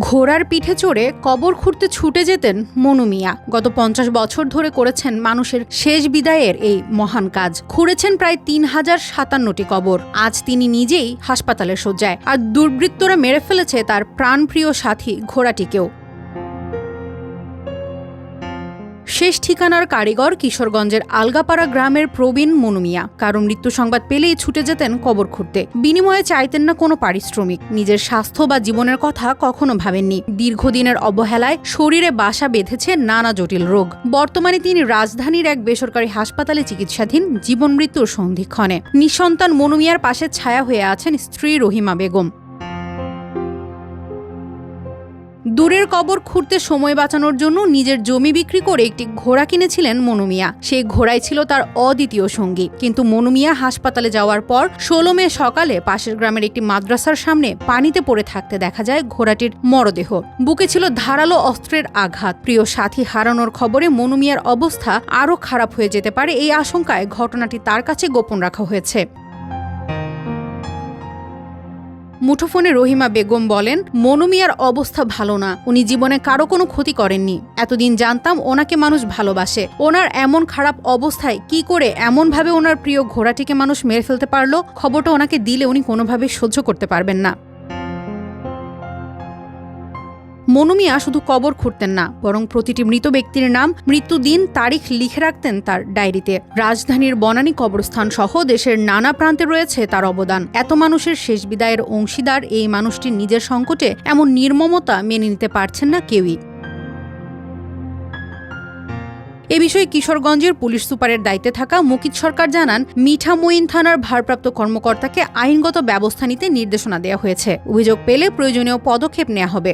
ঘোড়ার পিঠে চড়ে কবর খুঁড়তে ছুটে যেতেন মনু মিয়া। গত ৫০ বছর ধরে করেছেন মানুষের শেষ বিদায়ের এই মহান কাজ। খুঁড়েছেন প্রায় ৩,০৫৭টি কবর। আজ তিনি নিজেই হাসপাতালের শয্যায়, আর দুর্বৃত্তরা মেরে ফেলেছে তার প্রাণপ্রিয় সাথী ঘোড়াটিকেও। শেষ ঠিকানার কারিগর কিশোরগঞ্জের আলগাপাড়া গ্রামের প্রবীণ মনু মিয়া। কারো মৃত্যু সংবাদ পেলেই ছুটে যেতেন কবর খুঁড়তে। বিনিময়ে চাইতেন না কোনো পারিশ্রমিক। নিজের স্বাস্থ্য বা জীবনের কথা কখনো ভাবেননি। দীর্ঘদিনের অবহেলায় শরীরে বাসা বেঁধেছে নানা জটিল রোগ। বর্তমানে তিনি রাজধানীর এক বেসরকারি হাসপাতালে চিকিৎসাধীন, জীবন মৃত্যুর সন্ধিক্ষণে। নিঃসন্তান মনু মিয়ার পাশে ছায়া হয়ে আছেন স্ত্রী রহিমা বেগম। দূরের কবর খুঁড়তে সময় বাঁচানোর জন্য নিজের জমি বিক্রি করে একটি ঘোড়া কিনেছিলেন মনু মিয়া। সেই ঘোড়াই ছিল তার অদ্বিতীয় সঙ্গী। কিন্তু মনু মিয়া হাসপাতালে যাওয়ার পর ১৬ মে সকালে পাশের গ্রামের একটি মাদ্রাসার সামনে পানিতে পড়ে থাকতে দেখা যায় ঘোড়াটির মরদেহ। বুকে ছিল ধারালো অস্ত্রের আঘাত। প্রিয় সাথী হারানোর খবরে মনু মিয়ার অবস্থা আরও খারাপ হয়ে যেতে পারে, এই আশঙ্কায় ঘটনাটি তার কাছে গোপন রাখা হয়েছে। মুঠোফোনে রহিমা বেগম বলেন, মনু মিয়ার অবস্থা ভালো না। উনি জীবনে কারো কোনো ক্ষতি করেননি। এতদিন জানতাম ওনাকে মানুষ ভালোবাসে। ওনার এমন খারাপ অবস্থায় কি করে এমনভাবে ওনার প্রিয় ঘোড়াটিকে মানুষ মেরে ফেলতে পারলো, খবরটা ওনাকে দিলে উনি কোনোভাবে সহ্য করতে পারবেন না। মনু মিয়া শুধু কবর খুঁড়তেন না, বরং প্রতিটি মৃত ব্যক্তির নাম, মৃত্যুদিন, তারিখ লিখে রাখতেন তার ডায়েরিতে। রাজধানীর বনানী কবরস্থান সহ দেশের নানা প্রান্তে রয়েছে তার অবদান। এত মানুষের শেষ বিদায়ের অংশীদার এই মানুষটির নিজের সংকটে এমন নির্মমতা মেনে নিতে পারছেন না কেউই। এ বিষয়ে কিশোরগঞ্জের পুলিশ সুপারের দায়িত্বে থাকা মুকিত সরকার জানান, মিঠামইন থানার ভারপ্রাপ্ত কর্মকর্তাকে আইনগত ব্যবস্থা নিতে নির্দেশনা দেওয়া হয়েছে। অভিযোগ পেলে প্রয়োজনীয় পদক্ষেপ নেওয়া হবে।